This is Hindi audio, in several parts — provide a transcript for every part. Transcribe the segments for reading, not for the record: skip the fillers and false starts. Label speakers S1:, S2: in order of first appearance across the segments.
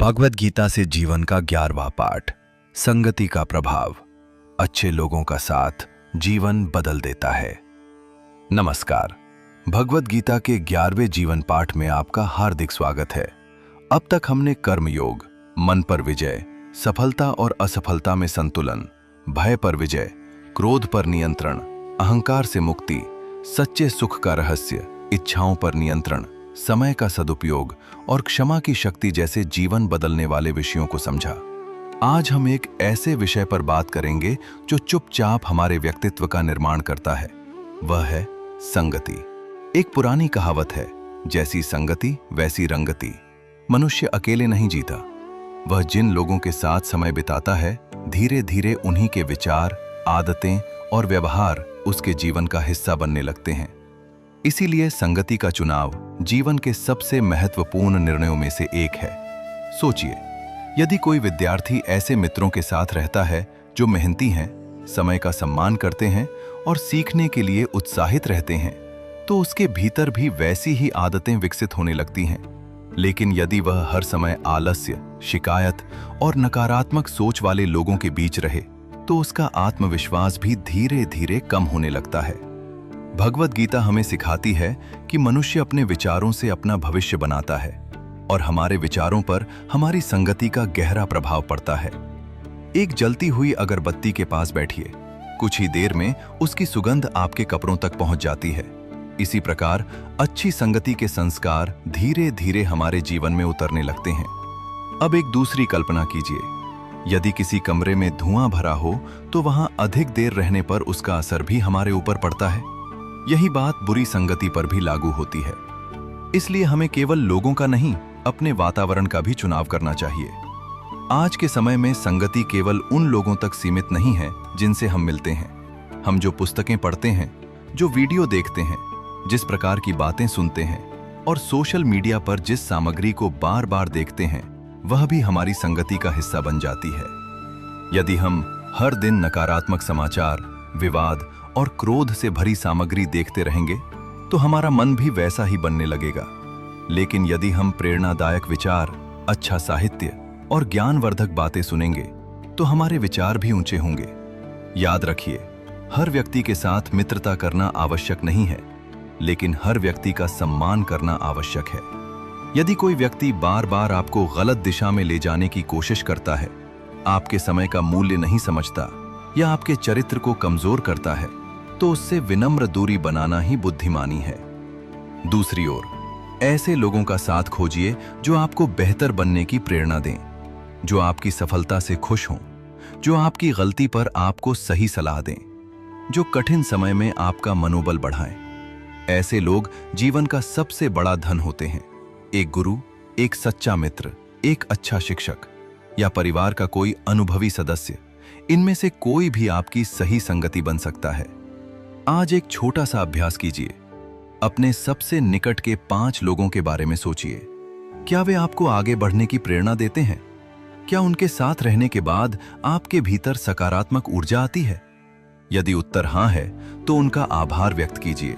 S1: भगवद गीता से जीवन का 11वां पाठ, संगति का प्रभाव। अच्छे लोगों का साथ जीवन बदल देता है। नमस्कार, भगवद गीता के 11वें जीवन पाठ में आपका हार्दिक स्वागत है। अब तक हमने कर्मयोग, मन पर विजय, सफलता और असफलता में संतुलन, भय पर विजय, क्रोध पर नियंत्रण, अहंकार से मुक्ति, सच्चे सुख का रहस्य, इच्छाओं पर नियंत्रण, समय का सदुपयोग और क्षमा की शक्ति जैसे जीवन बदलने वाले विषयों को समझा। आज हम एक ऐसे विषय पर बात करेंगे जो चुपचाप हमारे व्यक्तित्व का निर्माण करता है। वह है संगति। एक पुरानी कहावत है, जैसी संगति वैसी रंगति। मनुष्य अकेले नहीं जीता। वह जिन लोगों के साथ समय बिताता है, धीरे धीरे उन्हीं के विचार, आदतें और व्यवहार उसके जीवन का हिस्सा बनने लगते हैं। इसीलिए संगति का चुनाव जीवन के सबसे महत्वपूर्ण निर्णयों में से एक है। सोचिए, यदि कोई विद्यार्थी ऐसे मित्रों के साथ रहता है जो मेहनती हैं, समय का सम्मान करते हैं और सीखने के लिए उत्साहित रहते हैं, तो उसके भीतर भी वैसी ही आदतें विकसित होने लगती हैं। लेकिन यदि वह हर समय आलस्य, शिकायत और नकारात्मक सोच वाले लोगों के बीच रहे, तो उसका आत्मविश्वास भी धीरे धीरे कम होने लगता है। भगवद गीता हमें सिखाती है कि मनुष्य अपने विचारों से अपना भविष्य बनाता है और हमारे विचारों पर हमारी संगति का गहरा प्रभाव पड़ता है। एक जलती हुई अगरबत्ती के पास बैठिए, कुछ ही देर में उसकी सुगंध आपके कपड़ों तक पहुंच जाती है। इसी प्रकार अच्छी संगति के संस्कार धीरे धीरे हमारे जीवन में उतरने लगते हैं। अब एक दूसरी कल्पना कीजिए, यदि किसी कमरे में धुआं भरा हो तो वहां अधिक देर रहने पर उसका असर भी हमारे ऊपर पड़ता है। यही बात बुरी संगति पर भी लागू होती है। इसलिए हमें केवल लोगों का नहीं, अपने वातावरण का भी चुनाव करना चाहिए। आज के समय में संगति केवल उन लोगों तक सीमित नहीं है जिनसे हम मिलते हैं। हम जो पुस्तकें पढ़ते हैं, जो वीडियो देखते हैं, जिस प्रकार की बातें सुनते हैं और सोशल मीडिया पर जिस सामग्री को बार बार देखते हैं, वह भी हमारी संगति का हिस्सा बन जाती है। यदि हम हर दिन नकारात्मक समाचार, विवाद और क्रोध से भरी सामग्री देखते रहेंगे, तो हमारा मन भी वैसा ही बनने लगेगा। लेकिन यदि हम प्रेरणादायक विचार, अच्छा साहित्य और ज्ञानवर्धक बातें सुनेंगे, तो हमारे विचार भी ऊंचे होंगे। याद रखिए, हर व्यक्ति के साथ मित्रता करना आवश्यक नहीं है, लेकिन हर व्यक्ति का सम्मान करना आवश्यक है। यदि कोई व्यक्ति बार बार आपको गलत दिशा में ले जाने की कोशिश करता है, आपके समय का मूल्य नहीं समझता या आपके चरित्र को कमजोर करता है, तो उससे विनम्र दूरी बनाना ही बुद्धिमानी है। दूसरी ओर, ऐसे लोगों का साथ खोजिए जो आपको बेहतर बनने की प्रेरणा दें, जो आपकी सफलता से खुश हों, जो आपकी गलती पर आपको सही सलाह दें, जो कठिन समय में आपका मनोबल बढ़ाएं। ऐसे लोग जीवन का सबसे बड़ा धन होते हैं। एक गुरु, एक सच्चा मित्र, एक अच्छा शिक्षक या परिवार का कोई अनुभवी सदस्य, इनमें से कोई भी आपकी सही संगति बन सकता है। आज एक छोटा सा अभ्यास कीजिए। अपने सबसे निकट के 5 लोगों के बारे में सोचिए। क्या वे आपको आगे बढ़ने की प्रेरणा देते हैं? क्या उनके साथ रहने के बाद आपके भीतर सकारात्मक ऊर्जा आती है? यदि उत्तर हां है, तो उनका आभार व्यक्त कीजिए।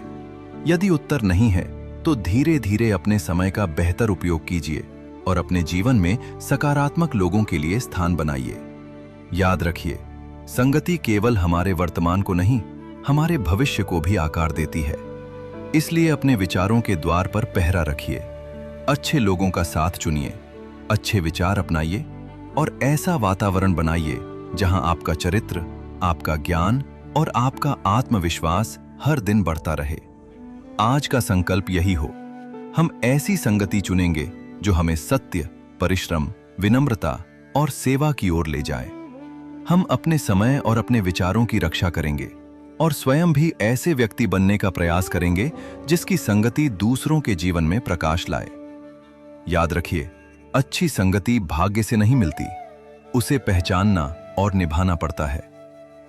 S1: यदि उत्तर नहीं है, तो धीरे धीरे अपने समय का बेहतर उपयोग कीजिए और अपने जीवन में सकारात्मक लोगों के लिए स्थान बनाइए। याद रखिए, संगति केवल हमारे वर्तमान को नहीं, हमारे भविष्य को भी आकार देती है। इसलिए अपने विचारों के द्वार पर पहरा रखिए। अच्छे लोगों का साथ चुनिए, अच्छे विचार अपनाइए और ऐसा वातावरण बनाइए जहां आपका चरित्र, आपका ज्ञान और आपका आत्मविश्वास हर दिन बढ़ता रहे। आज का संकल्प यही हो, हम ऐसी संगति चुनेंगे जो हमें सत्य, परिश्रम, विनम्रता और सेवा की ओर ले जाए। हम अपने समय और अपने विचारों की रक्षा करेंगे और स्वयं भी ऐसे व्यक्ति बनने का प्रयास करेंगे जिसकी संगति दूसरों के जीवन में प्रकाश लाए। याद रखिए, अच्छी संगति भाग्य से नहीं मिलती, उसे पहचानना और निभाना पड़ता है।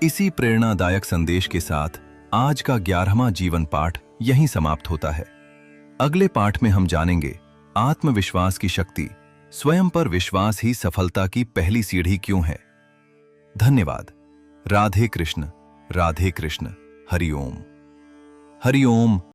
S1: इसी प्रेरणादायक संदेश के साथ आज का 11वां जीवन पाठ यहीं समाप्त होता है। अगले पाठ में हम जानेंगे आत्मविश्वास की शक्ति, स्वयं पर विश्वास ही सफलता की पहली सीढ़ी क्यों है। धन्यवाद। राधे कृष्ण, हरि ओम। हरि ओम।